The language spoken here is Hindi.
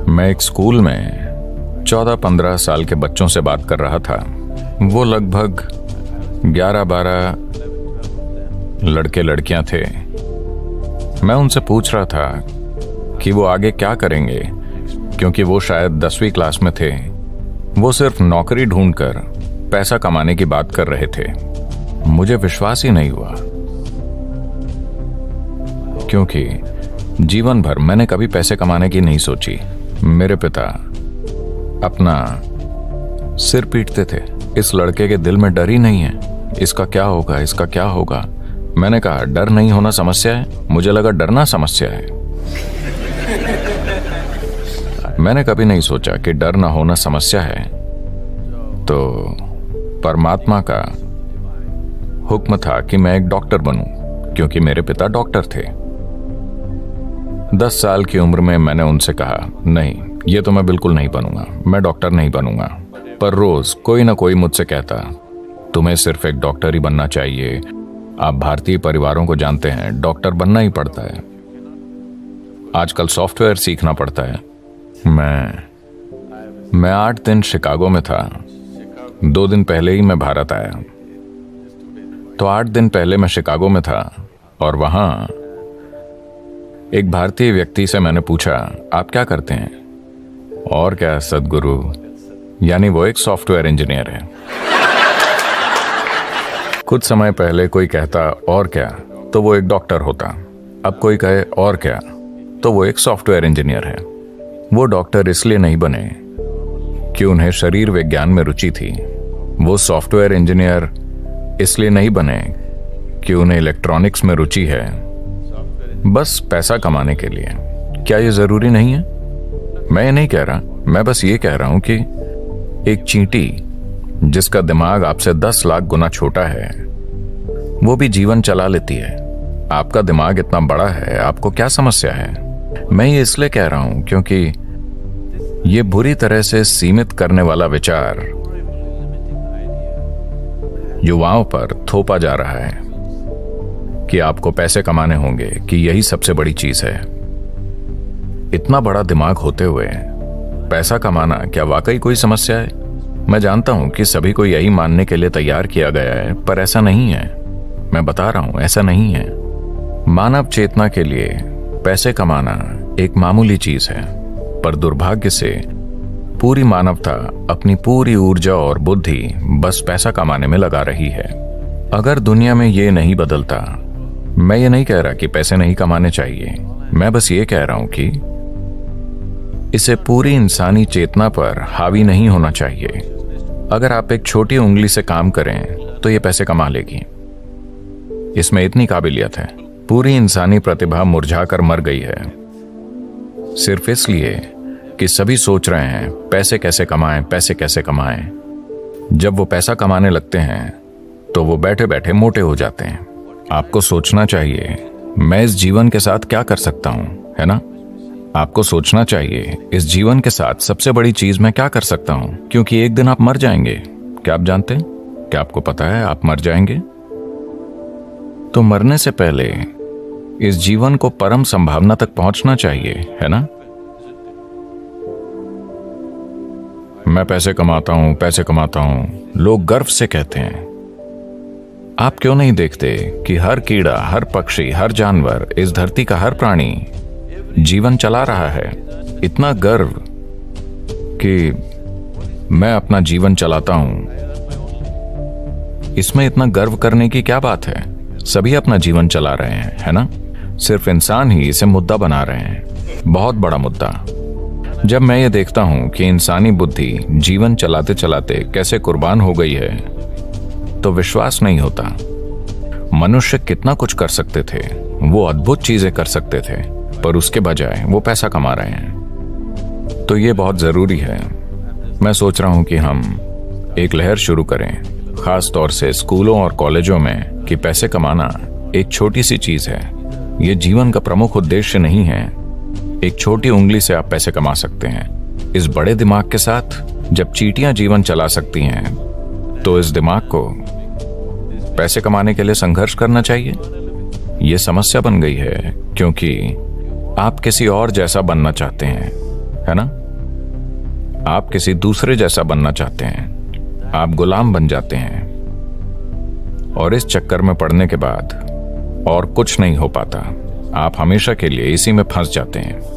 मैं एक स्कूल में 14-15 साल के बच्चों से बात कर रहा था। वो लगभग 11-12 लड़के लड़कियां थे। मैं उनसे पूछ रहा था कि वो आगे क्या करेंगे, क्योंकि वो शायद 10वीं क्लास में थे। वो सिर्फ नौकरी ढूंढकर पैसा कमाने की बात कर रहे थे। मुझे विश्वास ही नहीं हुआ, क्योंकि जीवन भर मैंने कभी पैसे कमाने की नहीं सोची। मेरे पिता अपना सिर पीटते थे, इस लड़के के दिल में डर ही नहीं है, इसका क्या होगा, इसका क्या होगा। मैंने कहा डर नहीं होना समस्या है? मुझे लगा डरना समस्या है। मैंने कभी नहीं सोचा कि डर ना होना समस्या है। तो परमात्मा का हुक्म था कि मैं एक डॉक्टर बनूं, क्योंकि मेरे पिता डॉक्टर थे। 10 साल की उम्र में मैंने उनसे कहा, नहीं, ये तो मैं बिल्कुल नहीं बनूंगा, मैं डॉक्टर नहीं बनूंगा। पर रोज कोई ना कोई मुझसे कहता, तुम्हें सिर्फ एक डॉक्टर ही बनना चाहिए। आप भारतीय परिवारों को जानते हैं, डॉक्टर बनना ही पड़ता है। आजकल सॉफ्टवेयर सीखना पड़ता है। मैं 8 दिन शिकागो में था। 2 दिन पहले ही मैं भारत आया। तो 8 दिन पहले मैं शिकागो में था, और वहां एक भारतीय व्यक्ति से मैंने पूछा, आप क्या करते हैं? और क्या सदगुरु, यानी वो एक सॉफ्टवेयर इंजीनियर है। कुछ समय पहले कोई कहता और क्या, तो वो एक डॉक्टर होता। अब कोई कहे और क्या, तो वो एक सॉफ्टवेयर इंजीनियर है। वो डॉक्टर इसलिए नहीं बने कि उन्हें शरीर विज्ञान में रुचि थी। वो सॉफ्टवेयर इंजीनियर इसलिए नहीं बने कि उन्हें इलेक्ट्रॉनिक्स में रुचि है, बस पैसा कमाने के लिए। क्या ये जरूरी नहीं है? मैं ये नहीं कह रहा, मैं बस ये कह रहा हूं कि एक चींटी जिसका दिमाग आपसे 10 लाख गुना छोटा है, वो भी जीवन चला लेती है। आपका दिमाग इतना बड़ा है, आपको क्या समस्या है? मैं ये इसलिए कह रहा हूं क्योंकि ये बुरी तरह से सीमित करने वाला विचार युवाओं पर थोपा जा रहा है कि आपको पैसे कमाने होंगे, कि यही सबसे बड़ी चीज है। इतना बड़ा दिमाग होते हुए पैसा कमाना क्या वाकई कोई समस्या है? मैं जानता हूं कि सभी को यही मानने के लिए तैयार किया गया है, पर ऐसा नहीं है। मैं बता रहा हूं, ऐसा नहीं है। मानव चेतना के लिए पैसे कमाना एक मामूली चीज है, पर दुर्भाग्य से पूरी मानवता अपनी पूरी ऊर्जा और बुद्धि बस पैसा कमाने में लगा रही है। अगर दुनिया में ये नहीं बदलता, मैं ये नहीं कह रहा कि पैसे नहीं कमाने चाहिए, मैं बस ये कह रहा हूं कि इसे पूरी इंसानी चेतना पर हावी नहीं होना चाहिए। अगर आप एक छोटी उंगली से काम करें तो ये पैसे कमा लेगी। इसमें इतनी काबिलियत है। पूरी इंसानी प्रतिभा मुरझाकर मर गई है, सिर्फ इसलिए कि सभी सोच रहे हैं पैसे कैसे कमाएं, पैसे कैसे कमाएं। जब वो पैसा कमाने लगते हैं तो वो बैठे बैठे मोटे हो जाते हैं। आपको सोचना चाहिए, मैं इस जीवन के साथ क्या कर सकता हूं, है ना? आपको सोचना चाहिए, इस जीवन के साथ सबसे बड़ी चीज मैं क्या कर सकता हूं, क्योंकि एक दिन आप मर जाएंगे। क्या आप जानते हैं? क्या आपको पता है आप मर जाएंगे? तो मरने से पहले इस जीवन को परम संभावना तक पहुंचना चाहिए, है ना? मैं पैसे कमाता हूं, पैसे कमाता हूं, लोग गर्व से कहते हैं। आप क्यों नहीं देखते कि हर कीड़ा, हर पक्षी, हर जानवर, इस धरती का हर प्राणी जीवन चला रहा है? इतना गर्व कि मैं अपना जीवन चलाता हूं, इसमें इतना गर्व करने की क्या बात है? सभी अपना जीवन चला रहे हैं, है ना? सिर्फ इंसान ही इसे मुद्दा बना रहे हैं, बहुत बड़ा मुद्दा। जब मैं ये देखता हूं कि इंसानी बुद्धि जीवन चलाते चलाते कैसे कुर्बान हो गई है, तो विश्वास नहीं होता। मनुष्य कितना कुछ कर सकते थे, वो अद्भुत चीजें कर सकते थे, पर उसके बजाय वो पैसा कमा रहे हैं। तो ये बहुत जरूरी है। मैं सोच रहा हूं कि हम एक लहर शुरू करें, खास तौर से स्कूलों और कॉलेजों में, कि पैसे कमाना एक छोटी सी चीज है। ये जीवन का प्रमुख उद्देश्य नहीं है। एक छोटी उंगली से आप पैसे कमा सकते हैं। इस बड़े दिमाग के साथ जब चींटियां जीवन चला सकती हैं, तो इस दिमाग को पैसे कमाने के लिए संघर्ष करना चाहिए। ये समस्या बन गई है क्योंकि आप किसी और जैसा बनना चाहते हैं। है ना? आप किसी दूसरे जैसा बनना चाहते हैं, आप गुलाम बन जाते हैं और इस चक्कर में पड़ने के बाद और कुछ नहीं हो पाता। आप हमेशा के लिए इसी में फंस जाते हैं।